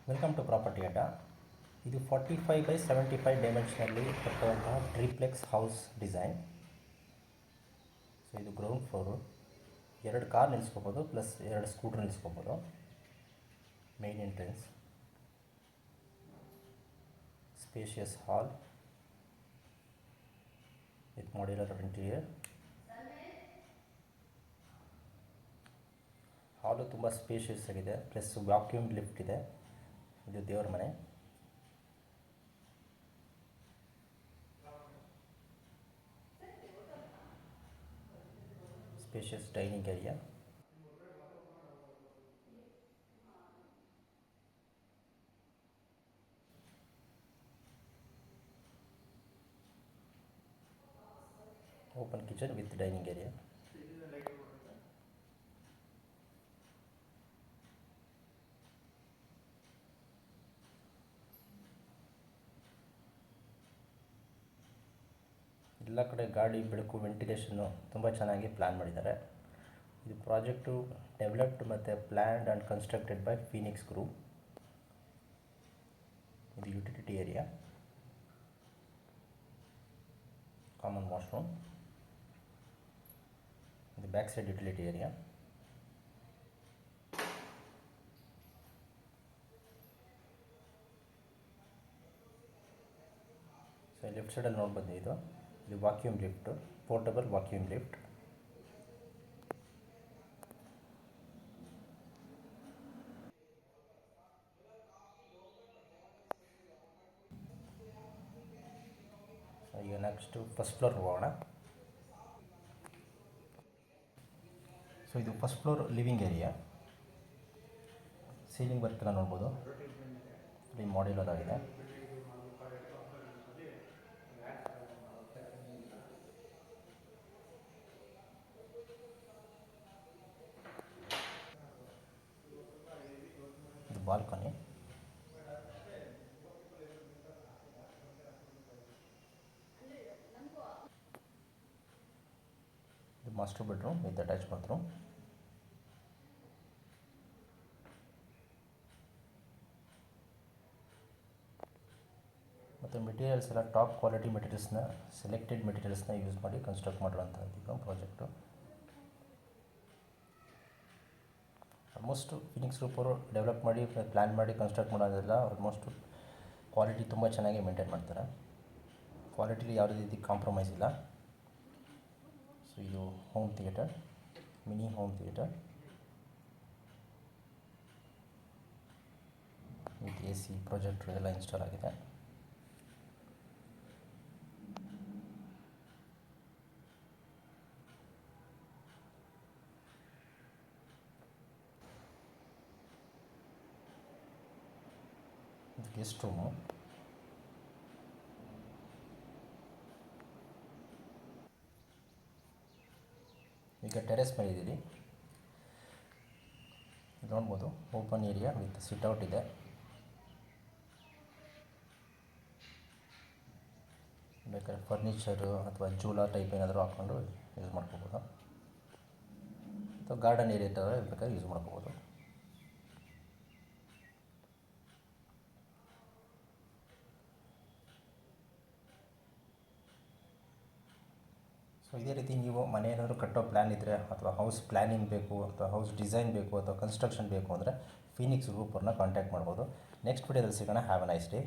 Welcome to property ಅಡ್ಡ. ಇದು 45 by 75 ಡೈಮೆನ್ಷನಲ್ಲಿ ಕಟ್ಟುವಂತಹ ಟ್ರಿಪ್ಲೆಕ್ಸ್ ಹೌಸ್ ಡಿಸೈನ್. ಸೊ ಇದು ಗ್ರೌಂಡ್ ಫ್ಲೋರು, 2 ಕಾರ್ ನಿಲ್ಲಿಸ್ಕೋಬೋದು ಪ್ಲಸ್ 2 ಸ್ಕೂಟ್ರ್ ನಿಲ್ಲಿಸ್ಕೋಬೋದು. Main entrance, spacious hall with modular interior. Hall ತುಂಬ ಸ್ಪೇಷಿಯಸ್ ಆಗಿದೆ, ಪ್ಲಸ್ ವ್ಯಾಕ್ಯೂಮ್ ಲಿಫ್ಟ್ ಇದೆ. ಇದು ದೇವರ ಮನೆ. Spacious dining area. Open kitchen with dining area. ಎಲ್ಲ ಕಡೆ ಗಾಳಿ ಬೆಳಕು ವೆಂಟಿಲೇಷನ್ನು ತುಂಬ ಚೆನ್ನಾಗಿ ಪ್ಲ್ಯಾನ್ ಮಾಡಿದ್ದಾರೆ. ಇದು ಪ್ರಾಜೆಕ್ಟು ಡೆವಲಪ್ಡ್ ಮತ್ತು planned and constructed by Phoenix group. ಇದು ಯುಟಿಲಿಟಿ ಏರಿಯಾ, ಕಾಮನ್ ವಾಶ್ರೂಮ್. ಇದು back side utility area. So left ಸೈಡಲ್ಲಿ ನೋಡ್ಬೋದು, ಇದು vacuum lift, portable vacuum lift. ಈಗ ನೆಕ್ಸ್ಟು ಫಸ್ಟ್ ಫ್ಲೋರ್ ಹೋಗೋಣ. ಸೊ ಇದು first floor living area. Ceiling work ಎಲ್ಲ ನೋಡ್ಬೋದು, ಫುಲ್ಲಿ ಮಾಡ್ಯುಲರ್ ಆಗಿದೆ. ಇದು ಬಾಲ್ಕನಿ. ಇದು master bedroom with attach bathroom. ಮತ್ತು ಮೆಟೀರಿಯಲ್ಸ್ ಎಲ್ಲ ಟಾಪ್ ಕ್ವಾಲಿಟಿ ಮೆಟೀರಿಯಲ್ಸ್ನ, ಸೆಲೆಕ್ಟೆಡ್ ಮೆಟೀರಿಯಲ್ಸ್ನ ಯೂಸ್ ಮಾಡಿ ಕನ್ಸ್ಟ್ರಕ್ಟ್ ಮಾಡಿರುವಂಥದ್ದು ಪ್ರಾಜೆಕ್ಟು. ಆಲ್ಮೋಸ್ಟು ಫೀನಿಕ್ಸ್ ಗ್ರೂಪ್ ಅವರು ಡೆವಲಪ್ ಮಾಡಿ ಪ್ಲ್ಯಾನ್ ಮಾಡಿ ಕನ್ಸ್ಟ್ರಕ್ಟ್ ಮಾಡೋದೆಲ್ಲ ಆಲ್ಮೋಸ್ಟು ಕ್ವಾಲಿಟಿ ತುಂಬ ಚೆನ್ನಾಗಿ ಮೇಂಟೈನ್ ಮಾಡ್ತಾರೆ. ಕ್ವಾಲಿಟಿಲಿ ಯಾವುದೇ ರೀತಿ ಕಾಂಪ್ರಮೈಸ್ ಇಲ್ಲ. ಸೊ ಇದು home theatre, mini home theatre with AC projector ಎಲ್ಲ ಇನ್ಸ್ಟಾಲ್ ಆಗಿದೆ. Guest room. ಈಗ ಟೆರೆಸ್ ಮೇಲೆ ಇದ್ದೀವಿ, ನೋಡ್ಬೋದು. ಓಪನ್ ಏರಿಯಾ ವಿತ್ ಸಿಟ್ಔಟ್ ಇದೆ. ಬೇಕಾದ್ರೆ ಫರ್ನಿಚರು ಅಥವಾ ಜೂಲಾ ಟೈಪ್ ಏನಾದರೂ ಹಾಕ್ಕೊಂಡು ಯೂಸ್ ಮಾಡ್ಕೋಬೋದು, ಅಥವಾ ಗಾರ್ಡನ್ ಏರಿಯಾ ಥರ ಬೇಕಾದ್ರೆ ಯೂಸ್ ಮಾಡ್ಕೋಬೋದು. ಸೊ ಇದೇ ರೀತಿ ನೀವು ಮನೆ ಏನಾದರೂ ಕಟ್ಟೋ ಪ್ಲ್ಯಾನ್ ಇದ್ದರೆ, ಅಥವಾ ಹೌಸ್ ಪ್ಲ್ಯಾನಿಂಗ್ ಬೇಕು, ಅಥವಾ ಹೌಸ್ ಡಿಸೈನ್ ಬೇಕು, ಅಥವಾ ಕನ್ಸ್ಟ್ರಕ್ಷನ್ ಬೇಕು ಅಂದರೆ ಫೀನಿಕ್ಸ್ ಗ್ರೂಪ್ ಅವ್ರನ್ನ ಕಾಂಟ್ಯಾಕ್ಟ್ ಮಾಡ್ಬೋದು. ನೆಕ್ಸ್ಟ್ ವಿಡಿಯೋದಲ್ಲಿ ಸಿಗೋಣ. Have a nice day.